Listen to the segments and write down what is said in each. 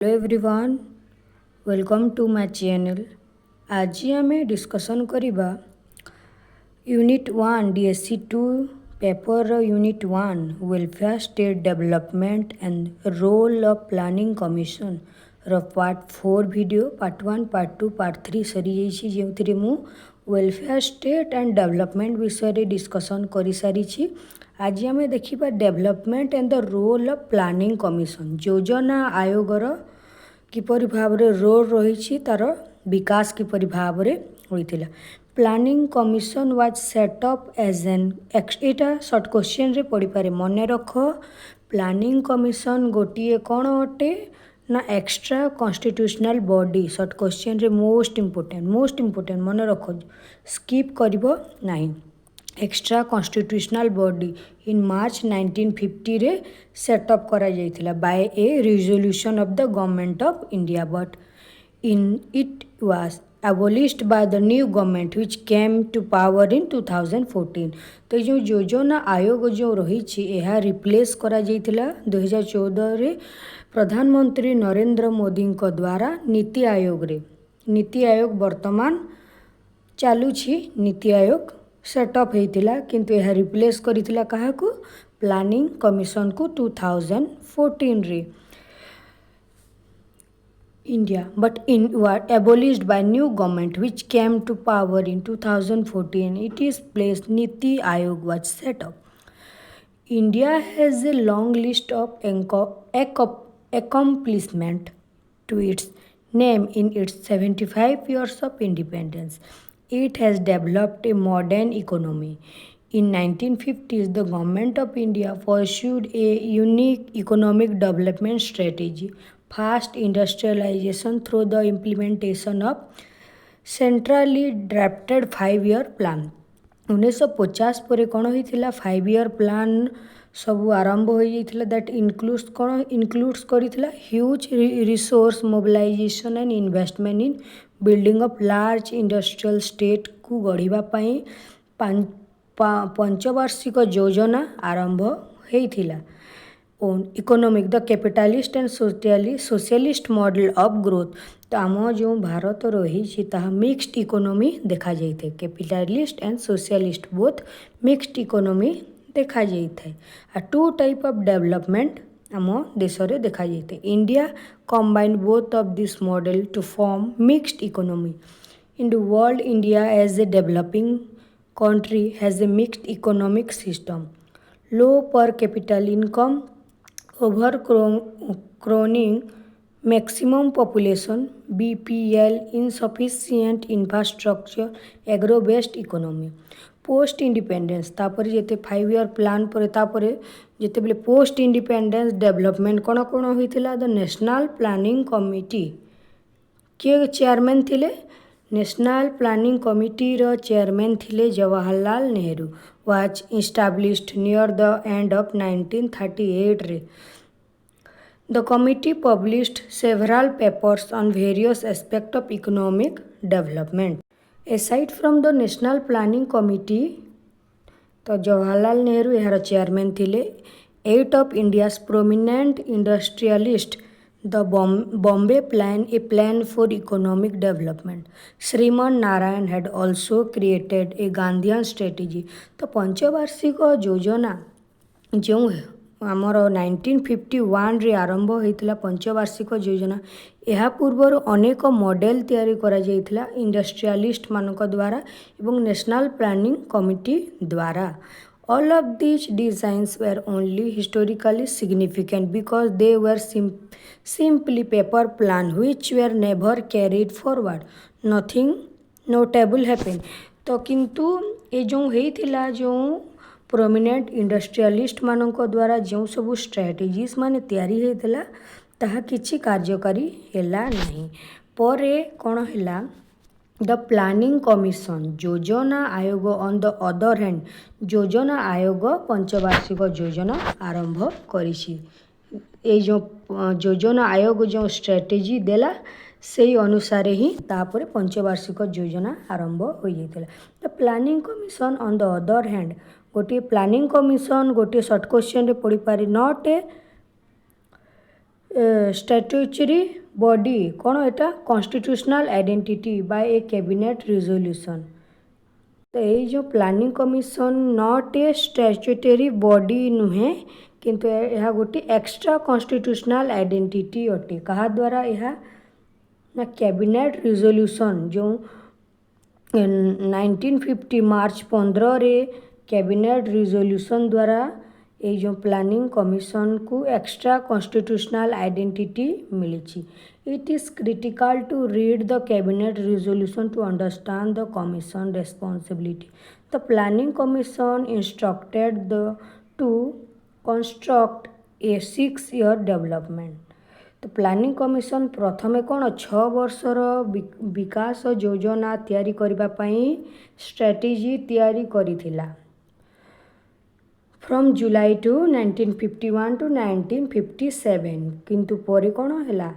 Hello everyone, welcome to my channel. आज आम discussion करिबा unit 1 DSC 2 paper unit 1 welfare state development and role of planning commission रो part 4 video part 1 part 2 part 3 सरी जाइछि जेउथिरे मु welfare state and development विषय रे discussion करि सारिछि। आज आम देखिबा development and the role of planning commission योजना आयोगर किपरि भावरे रोल रही तार विकास किपरि भावरे होइथिला। Planning commission was set up as an एटा शॉर्ट क्वेश्चन रे पढ़ी पारे मन रख। प्लानिंग कमिशन गोटे कौन अटे ना extra constitutional body. Short question रे मोस्ट इंपोर्टेंट मन रख, स्किप करिवो नाही। Extra constitutional body in March 1950 रे सेटअप करा जाइथिला by a resolution of the government of India, but in it was abolished by the new government which came to power in 2014। तो जो योजना आयोग जो रही यह रिप्लेस करा जाइथिला 2014 रे प्रधानमंत्री नरेंद्र मोदी को द्वारा नीति आयोग रे। नीति आयोग वर्तमान चालुछि, नीति आयोग सेटअप होइथिला किंतु यह रिप्लेस करिथिला काहाकू प्लानिंग कमिशन को 2014 रे India, but were abolished by new government which came to power in 2014. It is placed Niti Aayog was set up. India has a long list of accomplishment to its name in its 75 years of independence. It has developed a modern economy. In 1950s, the government of India pursued a unique economic development strategy, fast industrialization through the implementation of centrally drafted 5-year plan। 1950 पर कौन होइथिला 5-year plan सब आरंभ हो जाइथिला that includes करिथिला huge resource mobilisation and investment in building of large industrial state को गढ़िबा पई पंचवार्षिक योजना आरंभ होइथिला। On economic the capitalist and socialist model of growth. तो आम जो भारत रही ताहा मिक्सड इकोनॉमी देखा जाइए, capitalist and socialist both mixed economy देखा जाइए। आ 2 टाइप ऑफ डेवलपमेंट आम देश रे देखा जाइए। India combined both of this model to form mixed economy. In the world India as a developing country has a mixed economic system, low per capita income, overcrowding, maximum population, BPL, insufficient infrastructure, agro-based economy। Post independence तापर जेते 5-year plan पर तापर जेते बेले post independence development कौन कौन होइथिला the national planning committee के चेयरमैन थिले। नेशनल प्लानिंग कमिटी रो चेयरमैन थिले Jawaharlal Nehru was established near the end of 1938 रे। The committee published several papers on various aspect of economic development. Aside from the national planning committee तो जवाहरलाल नेहरू यार chairman थिले। 8 of India's prominent industrialist the Bombay plan, a plan for economic development. श्रीमान Narayan had also created A Gandhian strategy. तो पंचवार्षिक योजना जो आमर 1951 रे आरंभ होइथिला पंचवार्षिक योजना। यह पूर्वर अनेक मॉडल तैयारी करा जाइथिला इंडस्ट्रियलिस्ट मानक द्वारा एवं नेशनल प्लानिंग कमिटी द्वारा। All of these designs were only historically significant because they were simply paper plan which were never carried forward. Nothing notable happened। तो किंतु ये जो होइथिला जो प्रोमिनेंट इंडस्ट्रियलिस्ट मानक द्वारा जो सब स्ट्रेटेजीज माने तैयारी होइथिला ताहा किछि कार्यकारी हैला नहीं। परे कोन हैला द प्लानिंग कमिशन योजना आयोग ऑन द अदर हैंड योजना आयोग पंचवार्षिक योजना आरंभ करिछि। ए जो योजना आयोग जो स्ट्रेटेजी देला से अनुसार ही तापर पंचवार्षिक योजना आरंभ हो जाइथिला। The planning commission on the other hand गोटे प्लानिंग कमिशन गोटे शॉर्ट क्वेश्चन रे पढ़ी पारे नॉट ए स्टैट्यूटरी बॉडी कौन एटा constitutional identity by a cabinet resolution. तो ये जो planning commission not a statutory body नुहे किंतु यह गोटे एक्स्ट्रा कॉन्स्टिट्यूशनल आइडेंटिटी अटे कहा द्वारा यह ना कैबिनेट रिजोल्यूशन जो 1950 मार्च 15 रे कैबिनेट रिजोल्यूशन द्वारा ये जो प्लानिंग कमिशन को एक्स्ट्रा कॉन्स्टिट्यूशनल आइडेंटिटी मिली। It is critical to read the cabinet resolution to understand the commission responsibility. The planning commission instructed the to construct a 6 year development. तो planning commission प्रथमे कौन 6 वर्षर विकास योजना तैयारी करबा पई स्ट्रेटेजी तैयारी करिथिला फ्रॉम जुलाई टू 1951 टू 1957 किंतु परे कौन हैला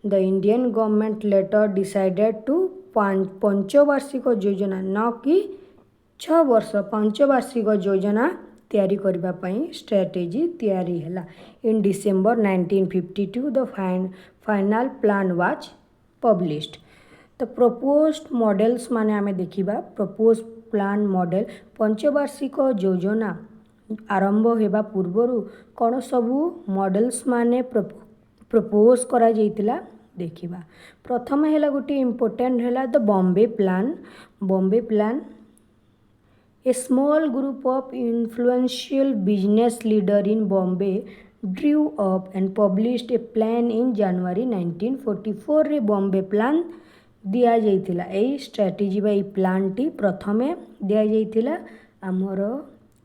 the Indian government later decided to पंचवार्षिक योजना न कि 6 वर्ष पंचवार्षिक योजना तैयारी करबा पई स्ट्रेटेजी तैयारी हैला। In December 1952 the final plan was published. तो प्रपोज्ड मॉडल्स माने आमे देखिबा प्रपोज प्लान मॉडल पंचवार्षिक योजना आरंभ हेबा पूर्वरु कौन सबू मॉडल्स माने प्रपोज करा जाइतिला देखिबा। प्रथम हैला गोटे इम्पोर्टेंट हैला the Bombay plan. Bombay plan a small group of influential business leader in Bombay drew up and published a plan in January 1944 रे बॉम्बे प्लान दिया जाइतिला। एई स्ट्रेटेजी बा प्लान टी प्रथमे दिया जाइतिला हमर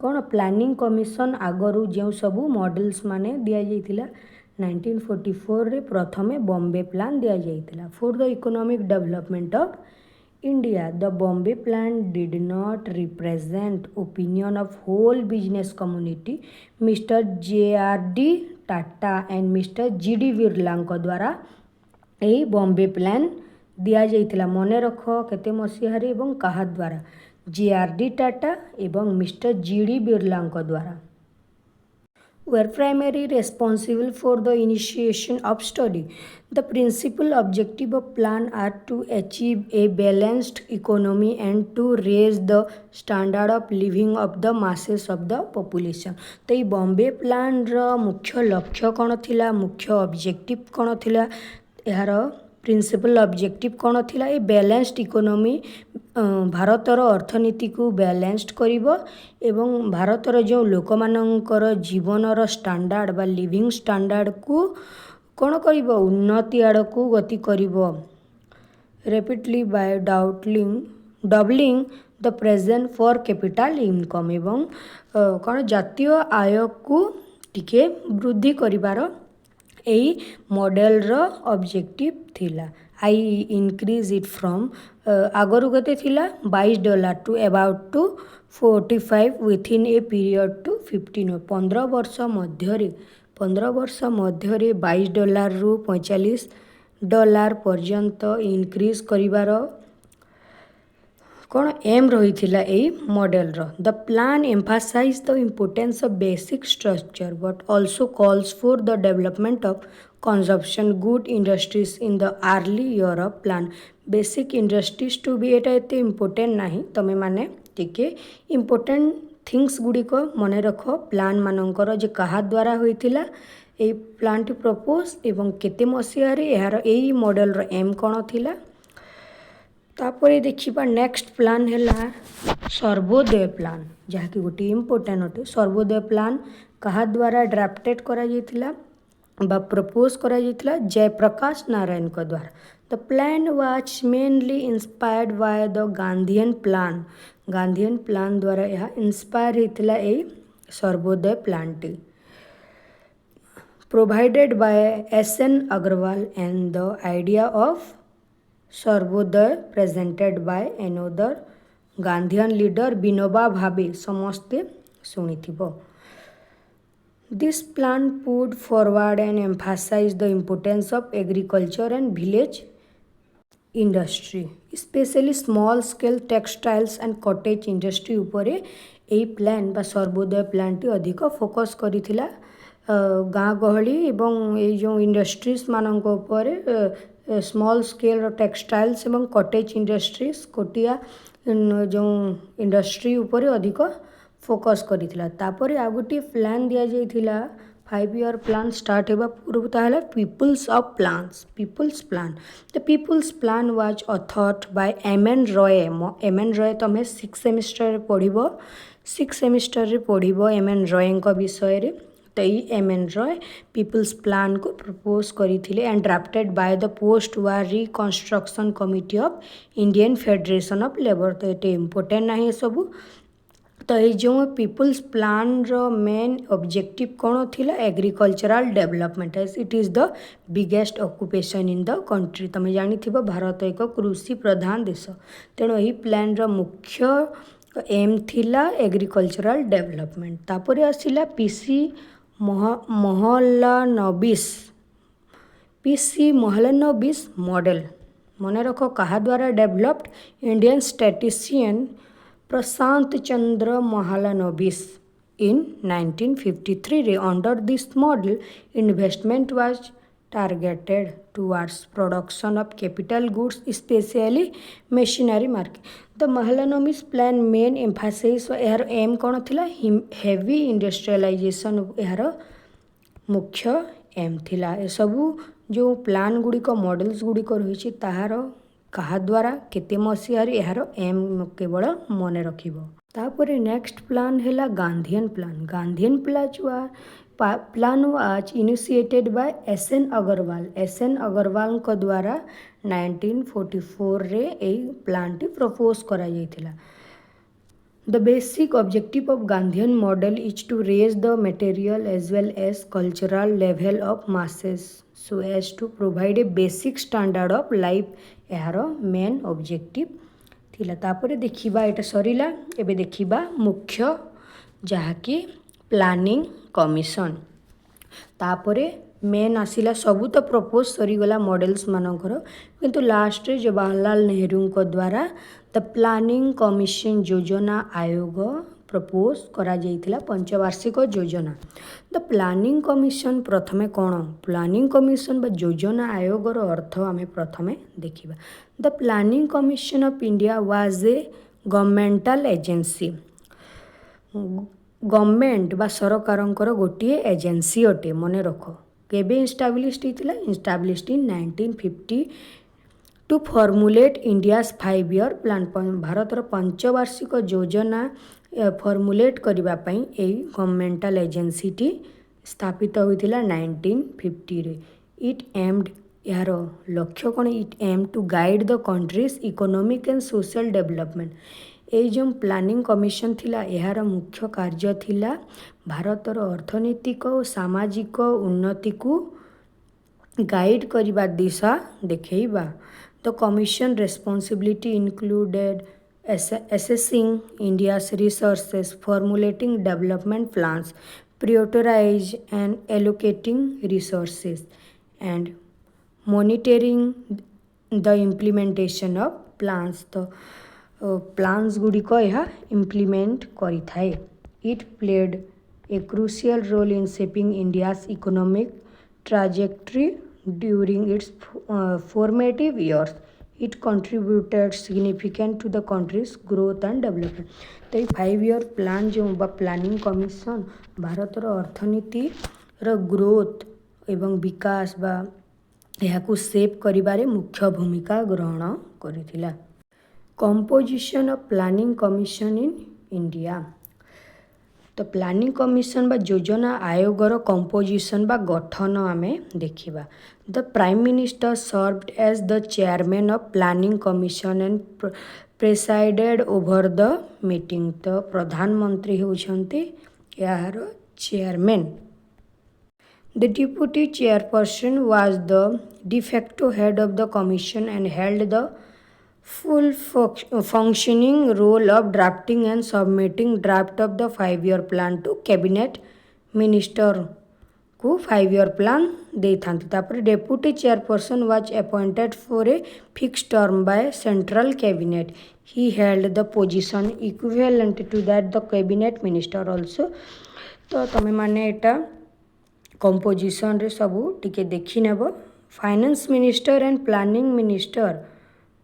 कौन प्लानिंग कमिशन आगरू जो सबू मॉडल्स माने दिया जाइतिला 1944 रे प्रथमे बॉम्बे प्लान दिया जाइतिला। For the economic development of India the Bombay plan did not represent opinion of whole business community. Mister JRD Tata and mister GD Birla द्वारा यही बॉम्बे प्लान दिया जाइतिला। मने रख केते मसीहा रे एवं कहा द्वारा JRD टाटा एवं मिस्टर GD बिरला द्वारा were primarily responsible for the initiation of study. The principal objective of plan are to achieve a balanced economy and to raise the standard of living of the masses of the population. तो ये Bombay plan रो मुख्य लक्ष्य कौन थिला मुख्य objective कौन थिला यार प्रिंसिपल ऑब्जेक्टिव कौन थिला ए बैलेंस्ड इकोनॉमी भारतर अर्थनीति को बैलेंस्ड करिवो एवं भारतर जो लोक मानकर जीवनर स्टैंडर्ड बा लिविंग स्टैंडर्ड को कौन करिवो उन्नति आड़ को गति करिवो rapidly by doubling the present for capital income एवं कौन जातीय आय को टिके वृद्धि करिवार यही मॉडल रो ऑब्जेक्टिव थिला। आई इंक्रीज इट फ्रॉम आगरू कते थिला $22 to about to 45 within a period to 15 15 वर्ष मध्य $22 रु $45 पर्यंत इंक्रीज करिवार कौन एम रही थिला ए मॉडल रो। The plan emphasize the importance of basic structure but also calls for the development of consumption good industries in the early year of plan. Basic industries टू भी एटा एते इम्पोर्टेंट नाही तमे माने टिके इम्पोर्टेंट थिंग्स गुड़िक मन रख प्लान मानकर जे कहा द्वारा होइतिला ए प्लान टी प्रपोज एवं केते मसीहा रे यार एई मॉडल रो एम कौन थिला। तापरे देखिबा नेक्स्ट प्लान हैला सर्वोदय प्लान जहाँकि गोटे इम्पोर्टेंट अटे। सर्वोदय प्लान कहा द्वारा ड्राफ्टेड करा जाइतिला बा प्रपोज करा जाइतिला जयप्रकाश नारायण को द्वारा। The plan was mainly inspired by the Gandhian plan द्वारा यह इंस्पायर होइतिला ए सर्वोदय प्लान टी provided by SN Agarwal and the idea of Sarvodaya presented by another Gandhian leader Vinoba Bhave समस्ते शुणिथिबो। This plan put forward and emphasize the importance of agriculture and village industry specially small scale textiles and cottage industry उपरे ए plan बा Sarvodaya plan टी अधिक focus करिथिला गाँ गहली एवं ये जो इंडस्ट्रीज मानक उपर स्मॉल स्केल टेक्सटाइल्स एवं कटेज इंडस्ट्रीज कोटिया जो इंडस्ट्री उपर अधिक फोकस करिथिला। तापर आ गोटे प्लान दिया जाइथिला 5 ईयर प्लान स्टार्ट होगा पूर्व ताहला people's of plans people's plan. The people's plan was अथॉट by M N. Roy. M N. Roy तुम 6 सेमिस्टर पढ़िबो 6 सेमिस्टर रे पढ़िबो एम.एन. रॉय विषय रे। तो ये एम.एन. रॉय पीपल्स प्लान को प्रपोज करिथिले and drafted by the post war reconstruction committee of Indian federation of labour. तो ये इम्पोर्टेंट ना सब। तो ये जो पीपल्स प्लान रो मेन ऑब्जेक्टिव कौन थिला agricultural development as it is the biggest occupation in the country. तुम जानी भारत एक कृषि प्रधान देश तेणु यही प्लान रो मुख्य एम थिला एग्रीकल्चरल डेवलपमेंट। तापर आसिला पीसी महलनोबिस मॉडल मन रख कहा द्वारा developed Indian statistician Prashant Chandra Mahalanobis in 1953 रे under this model investment was targeted towards production of capital goods specially machinery market. The Mahalanobis plan main Mphasis यार एम कौन थिला हेवी इंडस्ट्रियलाइजेशन यार मुख्य एम थिला। ए सबू जो प्लान गुड़िक मॉडल्स गुड़िक रही ताहार कहा द्वारा केते मसीहार यार एम केवल मन रखिबो। तापर नेक्स्ट प्लान है Gandhian plan. Gandhian plan was initiated by S N. Agarwal. S N. Agarwal को द्वारा 1944 रे ए प्लान टी प्रपोज करा जाइथिला। The basic objective of Gandhian model is to raise the material as well as cultural level of masses so as to provide a basic standard of life यार main objective थिला। तापर देखिबा एटा सरीला एबे देखिबा मुख्य जहाँकि प्लानिंग कमिशन। तापरे main आसिला सबू तो प्रपोज सरीगला मॉडल्स मानकर किंतु लास्ट रे जवाहरलाल नेहरू को द्वारा द प्लानिंग कमिशन योजना आयोग प्रपोज करा जाइथिला पंचवार्षिक योजना। द प्लानिंग कमिशन प्रथमे कौन प्लानिंग कमिशन बा योजना आयोगर अर्थ आम प्रथमे देखिबा। The planning commission of India was a governmental agency. Government बा सरकारंकर गोटे एजेंसी अटे मन रख। केबे इस्टाब्लिश्ड होता established in 1950 to formulate India's 5 year plan. भारतर पंचवार्षिक योजना फॉर्मुलेट करने गवर्नमेंटल एजेंसी टी स्थापित होता 1950 रे। इट एम्ड यार लक्ष्य कौन it aim to guide the countries economic and social development. ये जो प्लानिंग कमिशन थिला यार मुख्य कार्य थिला भारतर अर्थनैतिक और सामाजिक उन्नति को गाइड करने दिशा देखा। The commission responsibility included assessing India's resources, formulating development plans, prioritize and allocating resources, and monitoring the implementation of plans। तो plans गुड़िक यह implement करी थाए। It played a crucial role in shaping India's economic trajectory during its formative years। It contributed significant to the country's growth and development। तो ये 5 year plan जो बा planning commission भारतर अर्थनीति रो ग्रोथ एवं विकास बा यहाँ सेप करिबारे मुख्य भूमिका ग्रहण करिथिला। Composition of planning commission in India. तो प्लानिंग कमिशन बा योजना आयोगर कंपोजिशन बा गठन आमे देखिबा। The prime minister served as the chairman of planning commission and presided over the meeting. तो प्रधानमंत्री होउछंती यार chairman. The deputy chairperson was the de facto head of the commission and held the full functioning role of drafting and submitting draft of the 5 year plan to cabinet minister को 5 year plan दे थांती। तापर deputy chairperson was appointed for a fix term by central cabinet. He held the position equivalent to that the cabinet minister also. तो तमें माने एटा composition रे सबू टिके देखि नेब। Finance minister and planning minister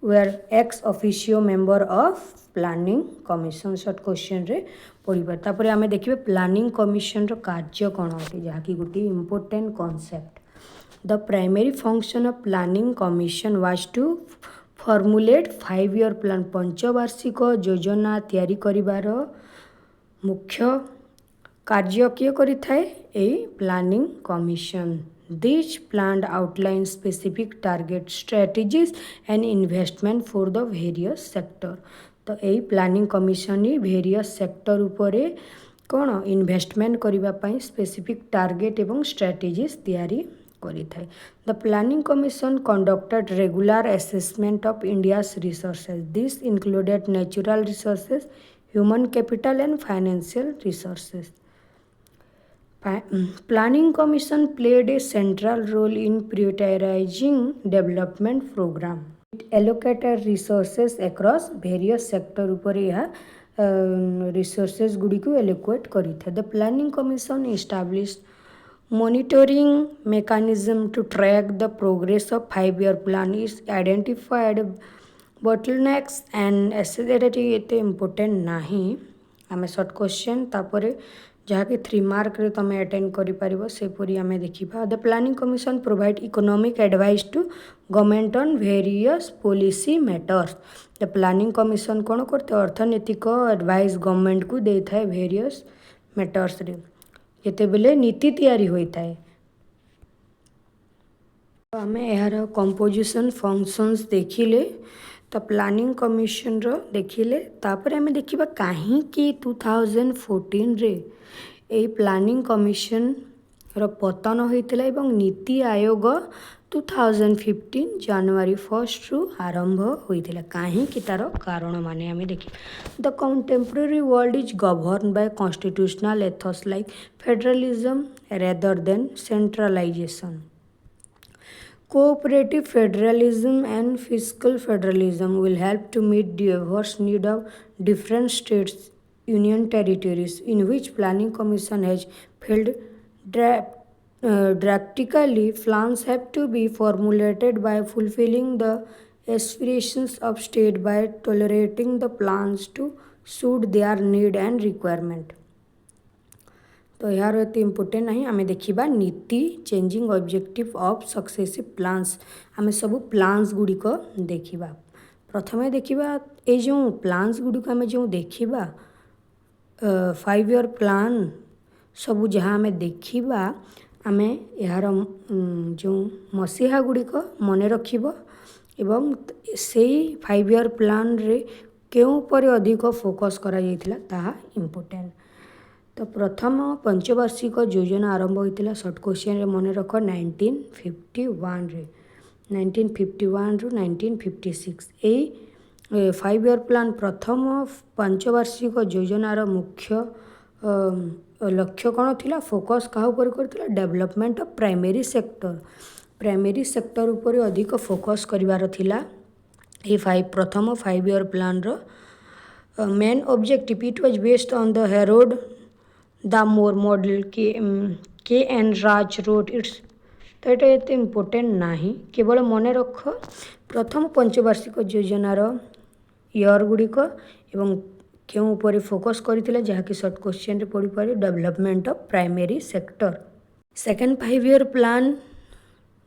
were ex officio member of planning commission short question रे पढ़िबार। तापर आमे देखिबे प्लानिंग कमिशन रो कार्य कोन होते जहा कि गुटी important concept. The primary function of planning commission was to formulate 5 year plan पंचवार्षिक योजना तैयारी करिबार मुख्य कार्य किए करि थाए ए planning commission. This plan outline specific target strategies and investment for the various sector. तो यही प्लानिंग कमिशन ही वेरियस सेक्टर उपरे कौन इन्वेस्टमेंट करने स्पेसिफिक टार्गेट एवं स्ट्रेटजीज तैयारी करि थाए। The planning commission conducted regular assessment of India's resources. This included natural resources, human capital and financial resources. Planning Commission played a central role in prioritizing development program. It allocated resources across various sector उपरे यह resources Gudi को allocate करी था। The Planning Commission established monitoring mechanism to track the progress of 5-year plan. Is identified bottlenecks and accelerate एते important नहीं। आमे short question तापरे जहाँकि 3 मार्क रे तमे अटेंड करि परिबो सेपरी आमे देखिबा। The planning commission provide economic advice to government on various policy matters. The planning commission कोन करते अर्थनैतिक एडवाइस गवर्नमेंट को दे थाए वेरियस मैटर्स रे जेते बेले नीति तैयारी होई थाए। आमे यार कंपोजिशन फंक्शंस देखिले तो प्लानिंग कमिशन रो देखिले तापर आमे देखिबा काहे कि 2014 रे ए प्लानिंग कमिशन रो पतन होइतिला एवं नीति आयोग 2015 जनवरी 1 रु आरंभ होइतिला। काहे कि तारो कारण माने आमे देखि। The contemporary world is govern by constitutional ethos like federalism rather than centralisation. Cooperative federalism and fiscal federalism will help to meet diverse needs of different states, union territories, in which planning commission has failed drastically. Plans have to be formulated by fulfilling the aspirations of state by tolerating the plans to suit their need and requirement. तो यार एत important नहीं आमे देखिबा नीति changing objective of successive plans. आमे सब plans Gudi को देखिबा। प्रथमे देखिबा ए जो प्लान्स गुड़ी को आमे जो देखिबा 5 ईयर प्लान सब जहाँ आमे देखिबा आमे यार जो मसीहा गुड़ी को मने रखिबो एवं सेई 5 ईयर प्लान रे केउ पर अधिक फोकस करा जाइतिला ताहा इम्पोर्टेंट। तो प्रथम पंचवार्षिक योजना आरंभ होता शॉर्ट क्वेश्चन रे मन रख 1951 रे 1951 रु 1956 यही 5 ईयर प्लान प्रथम पंचवार्षिक योजनार मुख्य लक्ष्य कौन थिला फोकस क्या ऊपर करथिला डेवलपमेंट ऑफ प्राइमरी सेक्टर ऊपर अधिक फोकस करिवार थिला। ये प्रथम 5 ईयर प्लान रो main objective it was based on the Harrod Domar model K N Raj रोड इट्स। तो ये एत इम्पोर्टेंट नहीं केवल मन रख प्रथम पंचवार्षिक योजनार ईयर गुड़िक एवं क्यों ऊपर फोकस करथिला जहाँकि शॉर्ट क्वेश्चन रे पढ़ी पारे development of primary sector. Second 5 year plan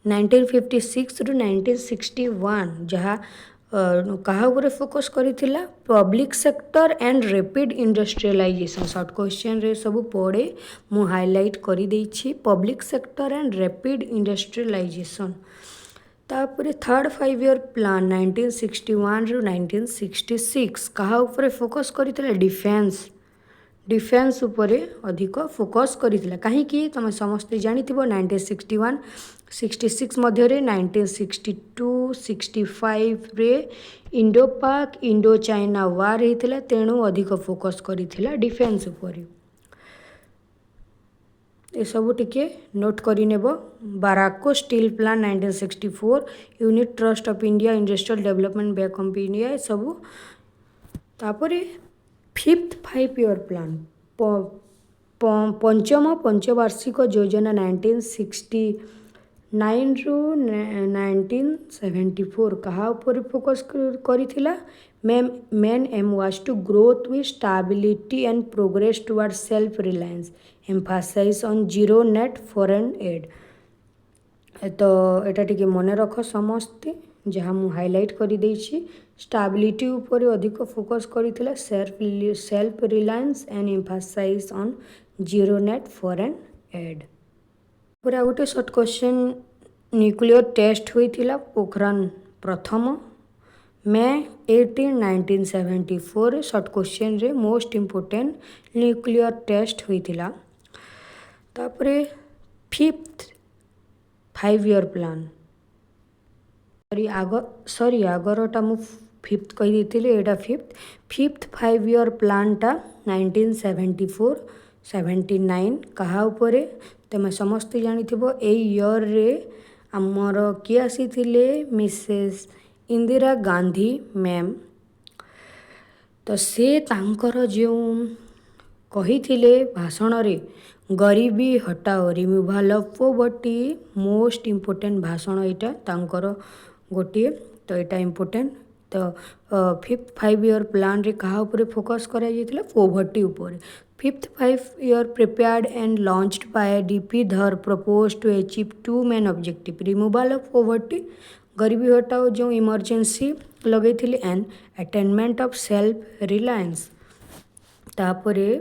1956 रु 1961 जहाँ कहा ऊपर फोकस करथिला public sector and rapid industrialisation. Short question रे सब पढ़े मु हाईलाइट करि देछि public sector and rapid industrialisation. तापर थर्ड 5 ईयर प्लान 1961 रु 1966 कहा ऊपर फोकस करथिला डिफेन्स उपरे अधिक फोकस करथिला। काहे कि तुम समस्ते जानिथिबो 1961 66 मध्य रे 1962 65 रे इंडो पाक इंडो चाइना वार होता तेणु अधिक फोकस करथिला डिफेन्स उपरे। ये सब टिके नोट करि नेबो। बाराको steel plan 1964 unit trust of India industrial development bank of India सब। तापर 5th 5 ईयर प्लान पंचम पंचवार्षिक योजना 1969 रु 1974 कहा ऊपर फोकस करिथिला main aim was to growth with stability and progress toward self reliance emphasize on zero net foreign aid. तो यहाँ टी मन रख समस्ते जहाँ मु हाइलाइट कर देछि स्टेबिलिटी ऊपर अधिक फोकस करिथिला self reliance and emphasize on zero net foreign aid. पूरा गोटे शॉर्ट क्वेश्चन न्यूक्लियर टेस्ट होइथिला पोखरान प्रथम मे 18 1974 शॉर्ट क्वेश्चन रे मोस्ट इम्पोर्टेंट न्यूक्लियर टेस्ट होइथिला। तापरे फिफ्थ 5 year प्लान सॉरी आगरटा मु फिफ्थ कही देथिले एटा फिफ्थ 5 year प्लानटा 1974-79 कहा उपरे तुम समस्ते जानिथिबो ए ईयर रे आमर किए आसीथिले मिसेस इंदिरा गांधी मैम। तो से तांकर जो कहिथिले भाषण रे गरीबी हटाओ removal of poverty most important भाषण यहाँ तांकर गोटे तो यहाँ इम्पोर्टेंट। तो फिफ्थ 5 year प्लान रे कहा उपरे फोकस करा जाइथिला पोवर्टी उपरे। Fifth 5 year prepared and launched by DP Dhar propose to achieve 2 main objective removal of poverty गरीबी हटाओ जो इमरजेंसी लगे and attainment of self reliance. तापरे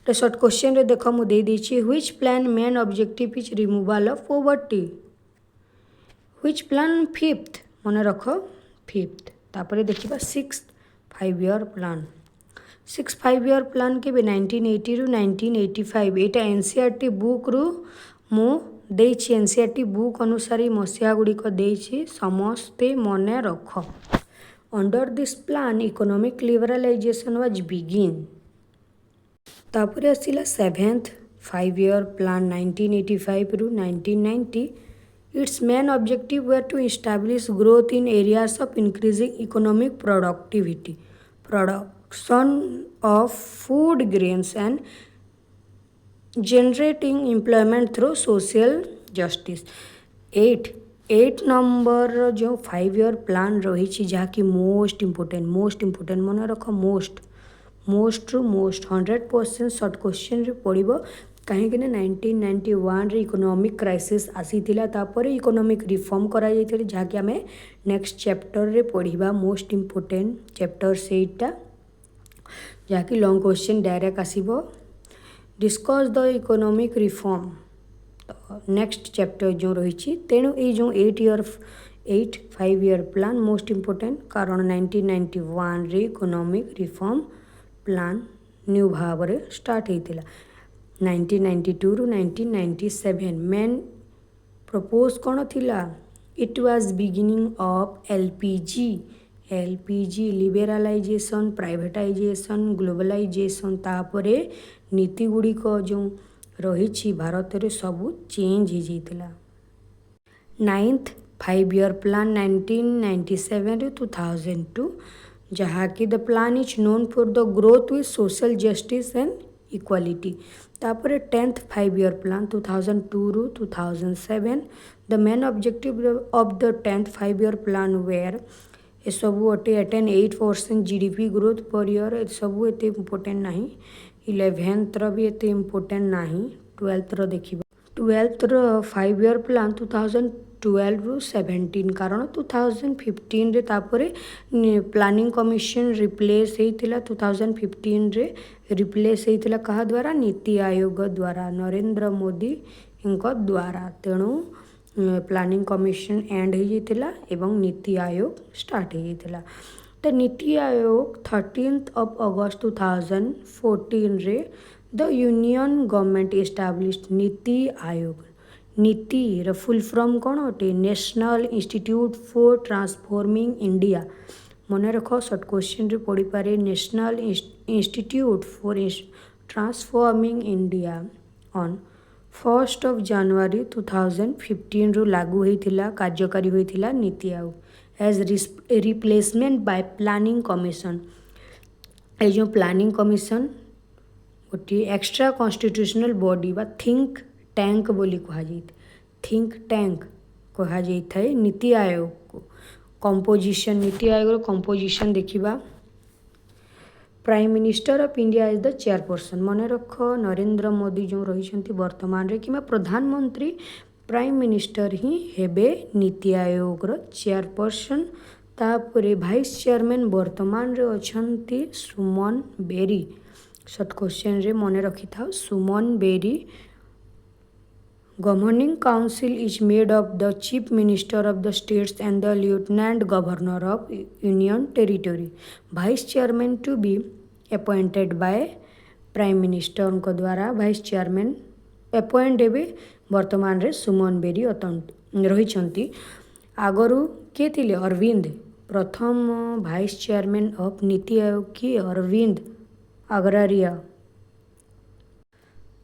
तो शॉर्ट क्वेश्चन रे देख मु दे देछि which plan main objective is removal of poverty which plan fifth मन रख फिफ्थ। तापरे देखिबा 6th 5 year plan 6th 5 year plan के 1980 रु 1985 एटा एनसीईआरटी बुक रु मु देछि एनसीईआरटी बुक अनुसार मसीहा गुड़िक देछि समस्ते मन रख। Under this plan economic liberalisation was begin. तापरे आसिला 7th 5 year प्लान 1985 रु 1990 its main objective were to establish growth in areas of increasing economic productivity production of food grains and generating employment through social justice. 8 number जो 5 year plan रही जहाँकि most important मन रख most रु most 100% short question रे पड़िबो कहीं 1991 रे economic crisis आसीथिला तापरे इकोनॉमिक रिफॉर्म करा जाइथिले जहाँकि आमे नेक्स्ट चैप्टर रे पढ़िबा मोस्ट इम्पोर्टेंट चैप्टर सेटा जहाँकि लॉन्ग क्वेश्चन डायरेक्ट आसीबो discuss the economic reform next chapter जो रही तेणु ये जो 8 5 year प्लान मोस्ट इम्पोर्टेंट कारण 1991 रे इकोनॉमिक रिफॉर्म प्लान न्यू भाव रे स्टार्ट होता 1992 रु 1997 मेन प्रपोज कौन थिला it was beginning of LPG liberalisation privatisation globalisation तापरे नीति गुड़िक जो रही भारत रे सबू चेंज हो जाइतिला। 9th 5 year प्लान 1997 रे 2002 जहाँकि the plan is known for the growth with social justice and equality. तापरे 10th 5 year प्लान 2002 रु 2007 the main objective of the 10th 5 year plan were ए सबू अटे attain 8% GDP growth per year ए सबू एते इम्पोर्टेंट नहीं 11th भी एते इम्पोर्टेंट नहीं 12th देखिबा 12th 5 year प्लान 2012 रु 17 कारण 2015 रे तापरे प्लानिंग कमिशन रिप्लेस होइतिला 2015 रे रिप्लेस होइतिला कहा द्वारा नीति आयोग द्वारा नरेंद्र मोदी इनका द्वारा तेणु प्लानिंग कमिशन एंड हो जाइतिला एवं नीति आयोग स्टार्ट हो जाइतिला। तो नीति आयोग 13th August 2014 रे the union government established NITI Aayog NITI raw full form कौन अटे national institute for transforming India मन रख शॉर्ट क्वेश्चन रे पड़ी पारे national institute for transforming India on 1st January 2015 रु लागू होइतिला कार्यकारी होइतिला NITI Aayog as replacement by planning commission. ये जो प्लानिंग कमिशन गोटे एक्स्ट्रा कन्स्टिट्यूशनल बॉडी बा थिंक टैंक बोली कहुई थिंक टैंक कहुई थाए नीति आयोग को कंपोजिशन नीति आयोग कंपोजिशन देखिबा prime minister of India is the chairperson मन रख नरेंद्र मोदी जो रही वर्तमान रे कि प्रधानमंत्री प्राइम मिनिस्टर ही हेबे नीति आयोग रो चेयरपर्सन तापरे भाइस चेयरमैन वर्तमान रे अछंती सुमन बेरी शॉर्ट क्वेश्चन रे मन रखी था Suman Bery governing council is made of the chief minister of the states and the lieutenant governor of union territory vice chairman to be appointed by prime minister को द्वारा भाइस चेयरमैन अपॉइंट हेबे वर्तमान रे सुमन berry रही आगरू किए थिले अरविंद प्रथम vice chairman of NITI Aayog की Arvind अग्रारिया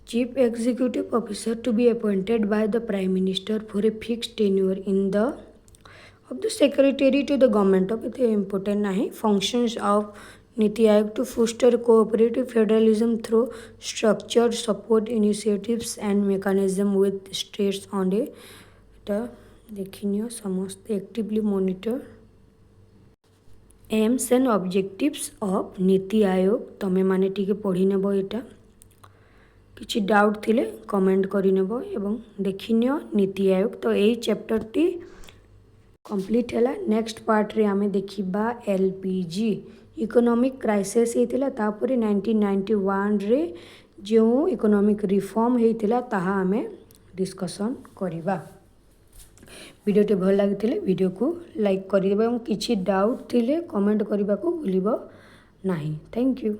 Chief Executive Officer to be appointed by the Prime Minister for a fixed tenure in the of the Secretary to the Government of the important nahi functions of Niti Aayog to foster cooperative federalism through structured support initiatives and mechanism with states on the देखिनियो समस्त actively monitor aims and objectives of Niti Aayog तमे माने टिके पढ़ी नेबो एटा किसी doubt थिले comment करि नेबो एवं देखिनियो नीति आयोग तो यही चैप्टर टी कंप्लीट हैला नेक्स्ट पार्ट रे आमे देखिबा एलपीजी इकोनॉमिक क्राइसिस हेतिला तापरे 1991 रे जो इकोनॉमिक रिफॉर्म हेतिला ताहा आमे डिस्कशन करिबा वीडियो टे भल लागिथिले वीडियो को लाइक करि देबा एवं किछि डाउट थिले कमेंट करिबा को भूलिबो नाही थैंक यू।